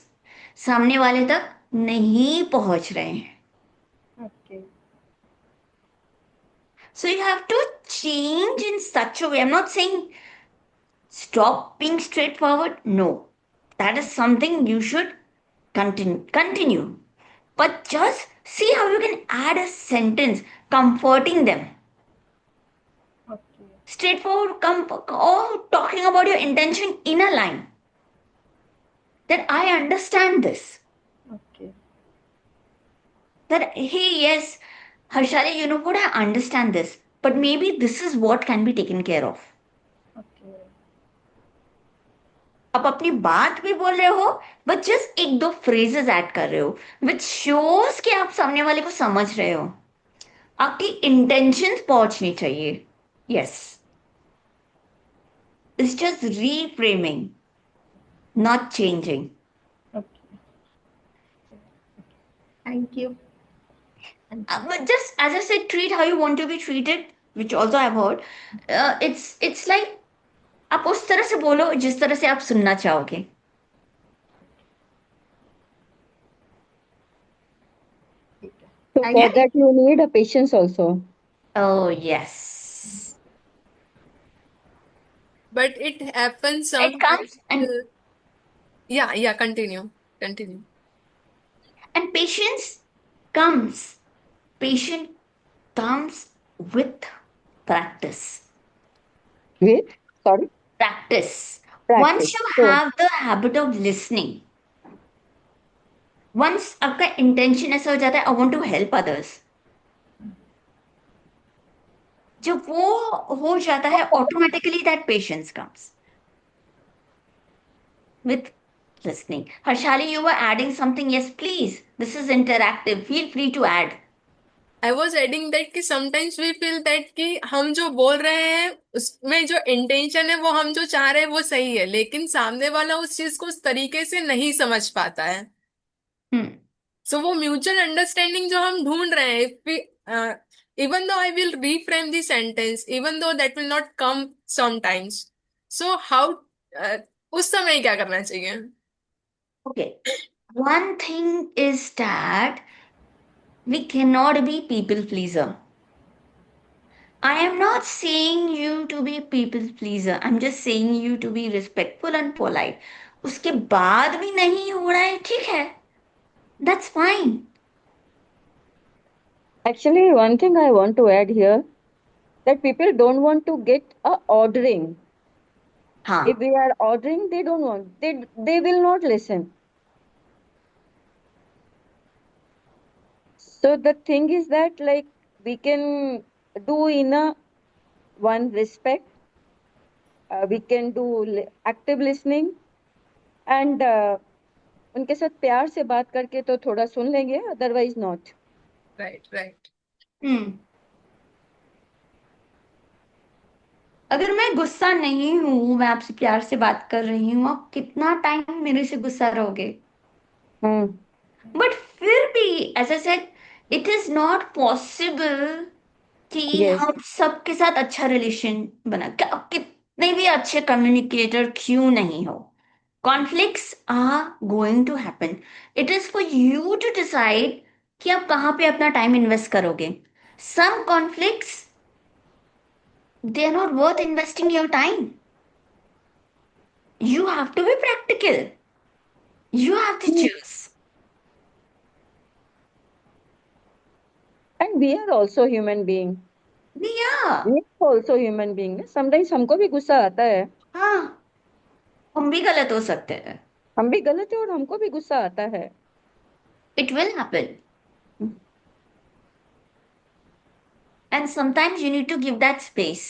सामने वाले तक नहीं पहुंच रहे हैं. Okay So you have to change in such a way. I'm not saying stop being straightforward. No. That is something you should continue. But just see how you can add a sentence comforting them. Okay Straightforward or talking about your intention in a line. That I understand this. Okay That hey, yes, Harshali, you know what, I understand this. But maybe this is what can be taken care of. Okay आप अपनी बात भी बोल रहे हो but just एक दो phrases add कर रहे हो विच शोज कि आप सामने वाले को समझ रहे हो आपकी इंटेंशंस पहुंचनी चाहिए yes it's just reframing not changing okay thank you but just as I said treat how you want to be treated which also I've heard it's like आप उस तरह से बोलो जिस तरह से आप सुनना चाहोगे So thank for you that you need a patience also. oh yes But it happens it sometimes. comes and Yeah, continue. Continue. and patience comes with practice. With, sorry, Practice. Once practice. you So have the habit of listening, once आपका intention ऐसा हो जाता है, I want to help others. जब वो हो जाता है, automatically that patience comes with listening. Harshali, you were adding something. Yes, please. This is interactive. Feel free to add. I was adding that कि sometimes we feel that कि हम जो बोल रहे हैं उसमें जो इंटेंशन है वो हम जो चाह रहे हैं वो सही है लेकिन सामने वाला उस चीज को उस तरीके से नहीं समझ पाता है Hmm. सो वो म्यूचुअल अंडरस्टैंडिंग जो हम ढूंढ रहे हैं even though I will reframe the sentence even though that will not come sometimes so how उस समय क्या करना चाहिए Okay. One thing is that we cannot be people pleaser. I am not saying you to be people pleaser. I'm just saying you to be respectful and polite. उसके बाद भी नहीं हो रहा है, ठीक है? That's fine. Actually, one thing I want to add here, that people don't want to get a ordering. हाँ. If we are ordering, they don't want. They will not listen. So the thing is that, like, we can do in a one respect. We can do active listening, and उनके साथ प्यार से बात करके तो थोड़ा सुन लेंगे, otherwise not. Right, right. अगर मैं गुस्सा नहीं हूं, मैं आपसे प्यार से बात कर रही हूँ, आप कितना टाइम मेरे से गुस्सा रहोगे? हम्म. बट फिर भी as I said, it is not possible कि Yes. हम सबके साथ अच्छा रिलेशन बना क्या, आप कितने भी अच्छे कम्युनिकेटर क्यों नहीं हो, conflicts are going to happen. It is for you to decide कि आप कहाँ पे अपना टाइम इन्वेस्ट करोगे. Some conflicts, they are not worth investing your time. You have to be practical. You have to choose. And we are also human being. Yeah. We are also human being. Sometimes हमको भी गुस्सा आता है. हाँ, हम भी गलत हो सकते हैं. हम भी गलत है और हमको भी गुस्सा आता है. It will happen. And sometimes you need to give that space.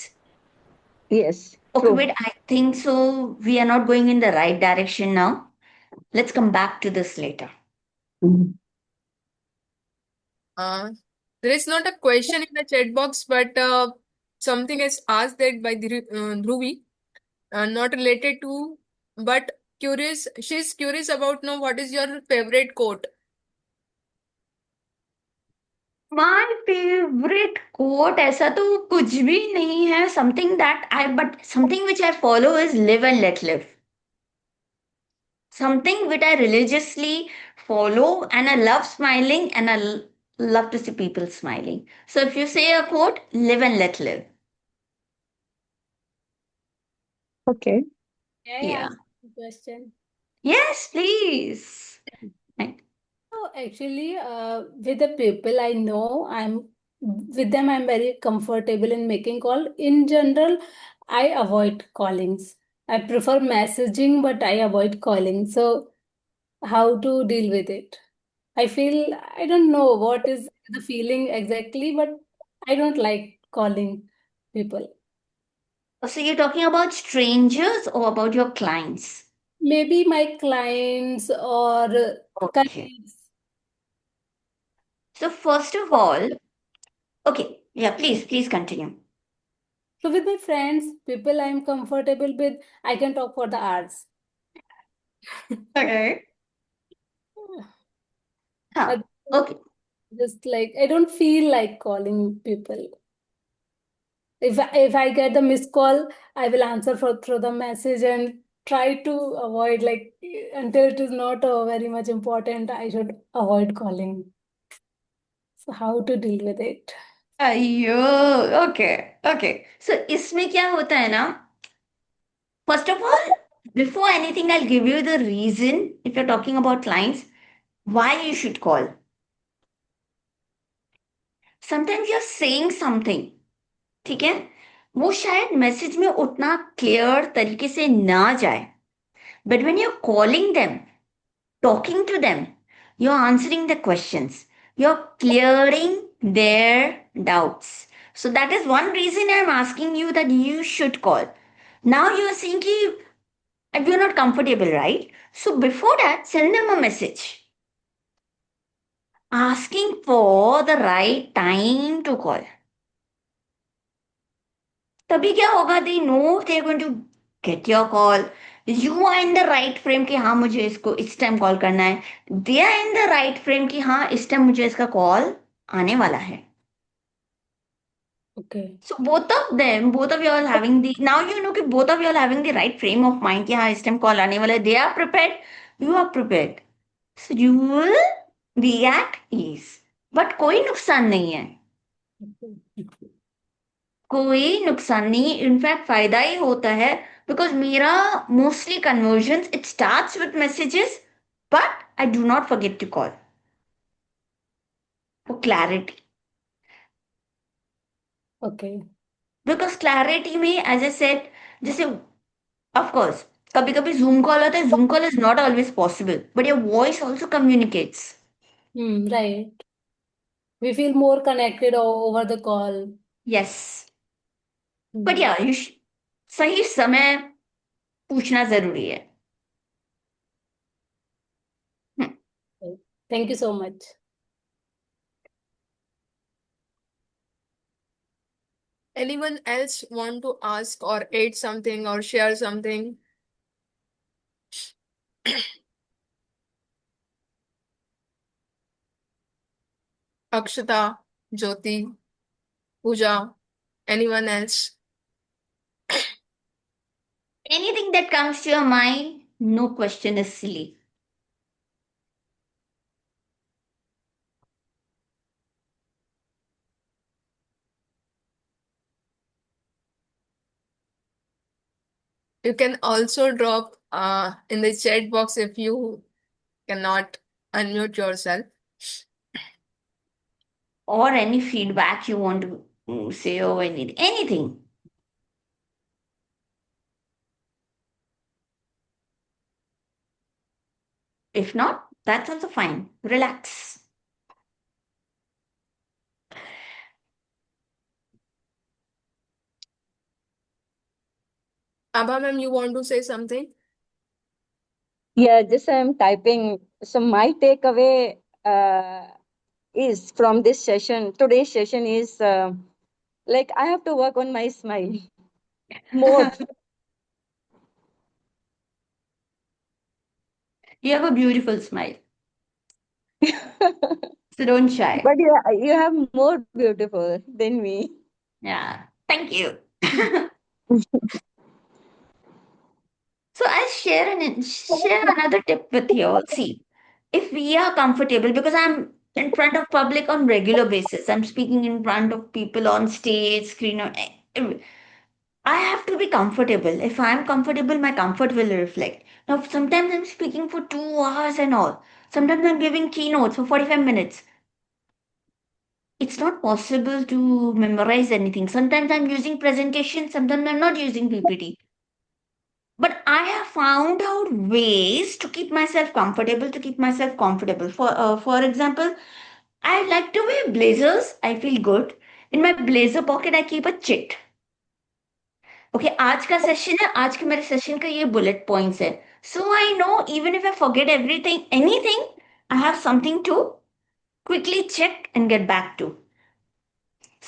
Yes, Okay, true. wait, I think so. We are not going in the right direction now. Let's come back to this later. Mhm. There is not a question in the chat box, but something is asked that by the Dhruvi, not related to, but curious. She's curious about know what is your favorite quote. My favorite quote ऐसा तो कुछ भी नहीं है. Something which I follow is live and let live. Something which I religiously follow, and I love smiling, and love to see people smiling. So if you say a quote, live and let live. Okay. May I Yeah. ask a question? Yes, please. Right. Oh, actually, with the people I know, with them. I'm very comfortable in making call. In general, I avoid callings. I prefer messaging, but I avoid calling. So, how to deal with it? I feel I don't know what is the feeling exactly, but I don't like calling people. So you're talking about strangers or about your clients? Maybe my clients or Okay. colleagues. So first of all, okay, yeah, please continue. So with my friends, people I'm comfortable with, I can talk for the hours. Okay. Huh. Uh, Okay. Just like I don't feel like calling people. If I get the missed call, I will answer through the message and try to avoid like until it is not very much important. I should avoid calling. So how to deal with it? अयो, okay, okay. So इसमें क्या होता है ना? First of all, before anything, I'll give you the reason, if you're talking about clients, why you should call. Sometimes you're saying something, ठीक है? वो शायद मैसेज में उतना क्लियर तरीके से ना जाए. But when you're calling them, talking to them, you're answering the questions, you're clearing their doubts. So that is one reason I'm asking you that you should call. Now you're saying ki you're not comfortable, right? So before that, send them a message asking for the right time to call. तभी क्या होगा, they know they're going to get your call. You are in the right frame कि हाँ मुझे इसको इस time call करना है. They are in the right frame कि हाँ इस टाइम मुझे इसका कॉल आने वाला है. Okay. So both of you all having the, now you know कि both of you all having the right frame of mind कि हाँ इस टाइम कॉल आने वाला है. They are prepared, you are prepared. So you will be at ease. But कोई नुकसान नहीं है. कोई नुकसान नहीं, इनफैक्ट फायदा ही होता है, बिकॉज मेरा mostly conversion it starts with messages, but I do not forget to call for clarity, okay. Because clarity में एज ए सेड, जैसे ऑफ कोर्स कभी कभी जूम कॉल होता है, zoom call is not always possible, but your voice also communicates. Right, we feel more connected over the call. Yes, but Hmm. या सही समय पूछना जरूरी है. Hmm. Thank you so much. Anyone else want to ask or add something or share something? Akshata, Jyoti, Pooja, anyone else? Anything that comes to your mind, no question is silly. You can also drop in the chat box if you cannot unmute yourself. Or any feedback you want to say, or anything. If not, that's also fine. Relax. Abha ma'am, you want to say something? Yeah, just I'm typing. So my takeaway is from this session, today's session is like I have to work on my smile more. You have a beautiful smile, so don't shy. But you have more beautiful than me. Yeah, thank you. So I'll share another tip with you all. See, if we are comfortable, because I'm in front of public on regular basis, I'm speaking in front of people on stage, screen, I have to be comfortable. If I'm comfortable, my comfort will reflect. Now, sometimes I'm speaking for 2 hours and all. Sometimes I'm giving keynotes for 45 minutes. It's not possible to memorize anything. Sometimes I'm using presentation, sometimes I'm not using PPT. But I have found out ways to keep myself comfortable, to keep myself comfortable. For example, I like to wear blazers. I feel good. In my blazer pocket, I keep a chit. Okay, आज का session है, आज के मेरे session का ये bullet points है. So I know even if I forget everything anything, I have something to quickly check and get back to.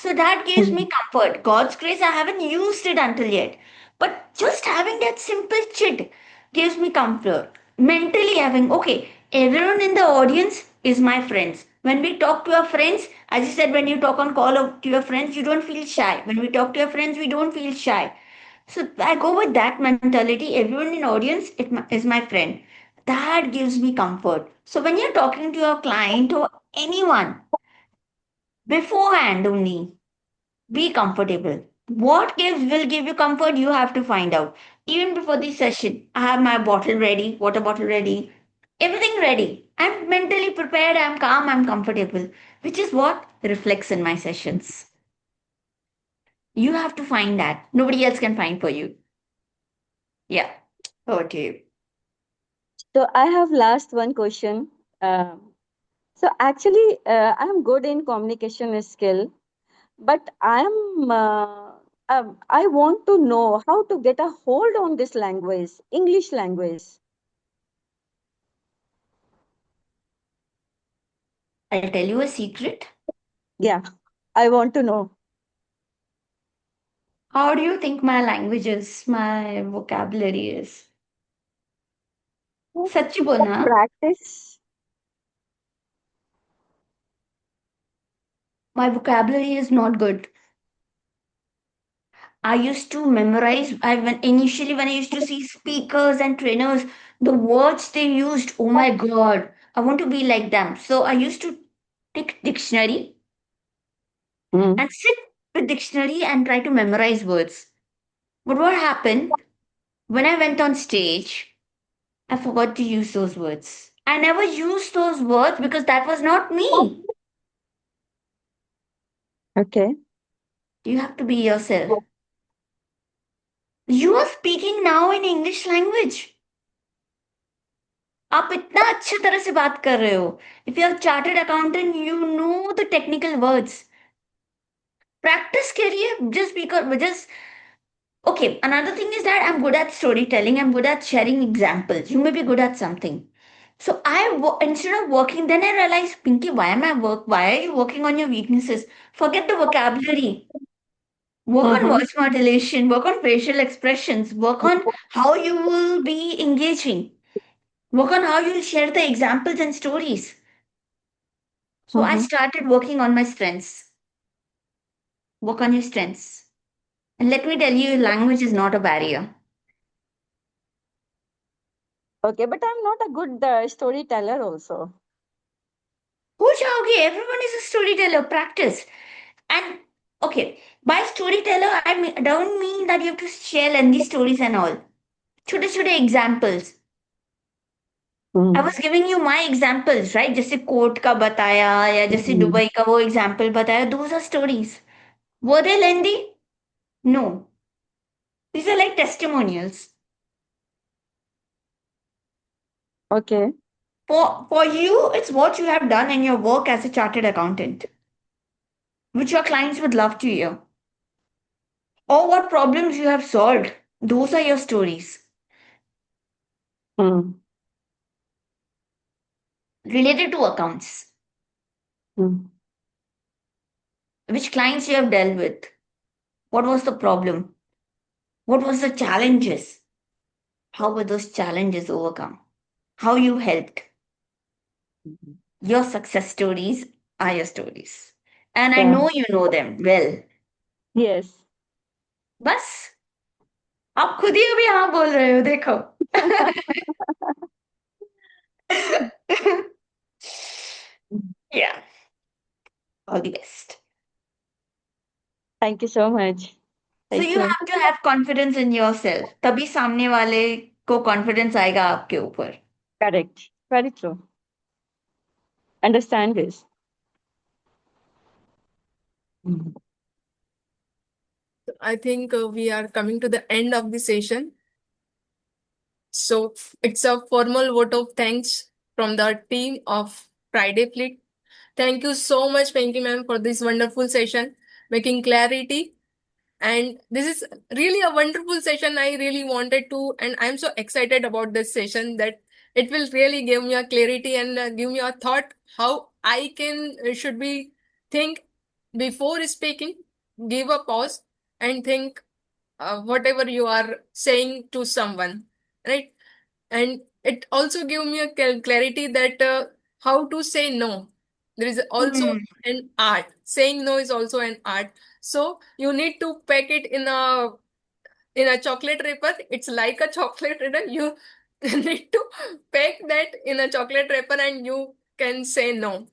So that gives me comfort. God's grace, I haven't used it until yet. But just having that simple chit gives me comfort. Mentally having, okay, everyone in the audience is my friends. When we talk to our friends, as you said, when you talk on call to your friends, you don't feel shy. When we talk to your friends, we don't feel shy. So I go with that mentality. Everyone in audience is my friend. That gives me comfort. So when you're talking to your client or anyone, beforehand only, be comfortable. What will give you comfort, you have to find out. Even before the session, I have my bottle ready, water bottle ready, everything ready. I'm mentally prepared, I'm calm, I'm comfortable, which is what reflects in my sessions. You have to find that. Nobody else can find for you. Yeah. Over to you. So I have last one question. So actually, I'm good in communication skill, but I want to know how to get a hold on this language, English language. I'll tell you a secret. Yeah, I want to know. How do you think my language is, my vocabulary is? सच्ची बोलना. Practice. My vocabulary is not good. I used to memorize. Initially when I used to see speakers and trainers, the words they used. Oh my god! I want to be like them. So I used to take dictionary Mm. and sit with dictionary and try to memorize words. But what happened when I went on stage? I forgot to use those words. I never used those words because that was not me. Okay. You have to be yourself. You are speaking now in English language. आप इतना अच्छी तरह से बात कर रहे हो. If you are chartered accountant, you know the technical words. Practice करिए just because just okay. Another thing is that I'm good at storytelling. I'm good at sharing examples. You may be good at something. So instead of working, then I realized, Pinky, why am I work? Why are you working on your weaknesses? Forget the vocabulary. Work on Mm-hmm. voice modulation. Work on facial expressions. Work on how you will be engaging. Work on how you'll share the examples and stories. So I Mm-hmm. started working on my strengths. Work on your strengths. And let me tell you, language is not a barrier. Okay, but I'm not a good storyteller also. हो जाओगे. Everyone is a storyteller. Practice. And okay, by storyteller, don't mean that you have to share lengthy stories and all. छोटे छोटे examples. I Mm. was giving you my examples, right? जैसे court का बताया या जैसे Mm. Dubai का वो example बताया. Those are stories. Were they lengthy? No. These are like testimonials. Okay. For you, it's what you have done in your work as a chartered accountant, which your clients would love to hear. Or what problems you have solved. Those are your stories Mm. related to accounts. Mm. Which clients you have dealt with. What was the problem? What was the challenges? How were those challenges overcome? How you helped. Your success stories are your stories. And I Yeah. know you know them well. Yes. बस आप खुद ही अभी हाँ बोल रहे हो देखो. Yeah, all the best. Thank you so much. So Thank you you. have to have confidence in yourself. तभी सामने वाले को confidence आएगा आपके ऊपर. Correct. Very true. Understand this. Mm. I think we are coming to the end of the session. So it's a formal vote of thanks from the team of Friday Fleet. Thank you so much, Pinky ma'am, for this wonderful session, making clarity. And this is really a wonderful session. I really wanted to, and I'm so excited about this session that it will really give me a clarity and give me a thought how I can should be think before speaking, give a pause and think whatever you are saying to someone, right? And it also give me a clarity that how to say no. There is also Hmm. an art. Saying no is also an art. So you need to pack it in a chocolate wrapper. It's like a chocolate wrapper. You need to pack that in a chocolate wrapper and you can say no.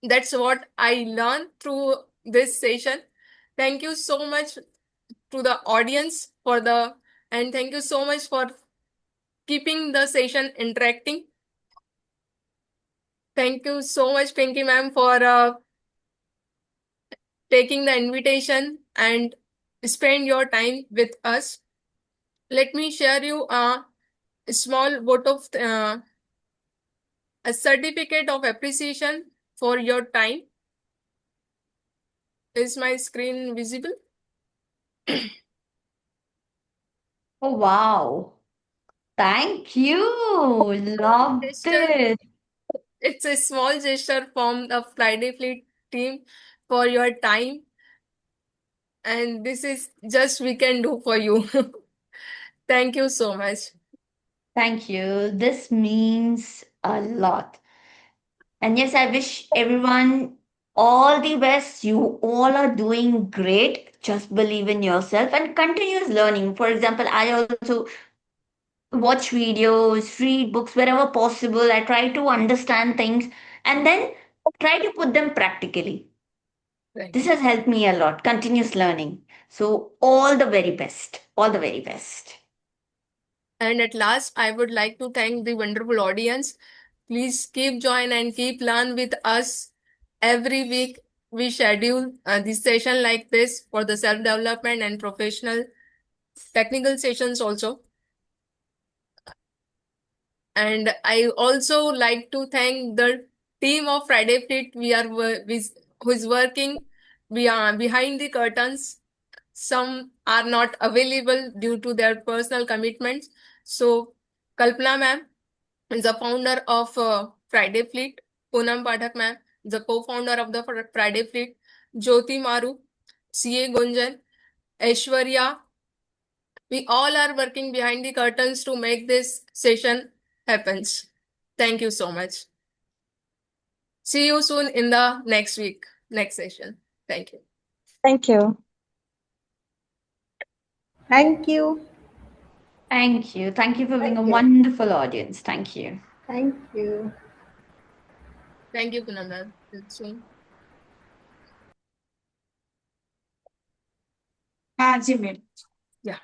That's what I learned through this session. Thank you so much to the audience for the and thank you so much for keeping the session interacting. Thank you so much, Pinky ma'am, for taking the invitation and spend your time with us. Let me share you a small vote of a certificate of appreciation for your time. Is my screen visible? Oh wow. Thank you. Loved Gesture. it. It's a small gesture from the Friday Fleet team for your time, and this is just we can do for you. Thank you so much. Thank you. This means a lot. And yes, I wish everyone all the best. You all are doing great. Just believe in yourself and continuous learning. For example, I also watch videos, read books wherever possible. I try to understand things and then try to put them practically. Right. This has helped me a lot. Continuous learning. So, all the very best. All the very best. And at last, I would like to thank the wonderful audience. Please keep join and keep learn with us. Every week, we schedule this session like this for the self-development and professional technical sessions also. And I also like to thank the team of Friday Fleet who is working behind the curtains. Some are not available due to their personal commitments. So, Kalpana ma'am is the founder of Friday Fleet. Poonam Pathak ma'am is the co-founder of the Friday Fleet. Jyoti Maru, CA Gunjan, Aishwarya. We all are working behind the curtains to make this session happens. Thank you so much. See you soon in the next week, next session. Thank you. Thank you. Thank you. Thank you. Thank you for being a Thank you. wonderful audience. Thank you. Thank you. Thank you, Poonam ma'am. See you soon. हाँ जी ma'am Yeah.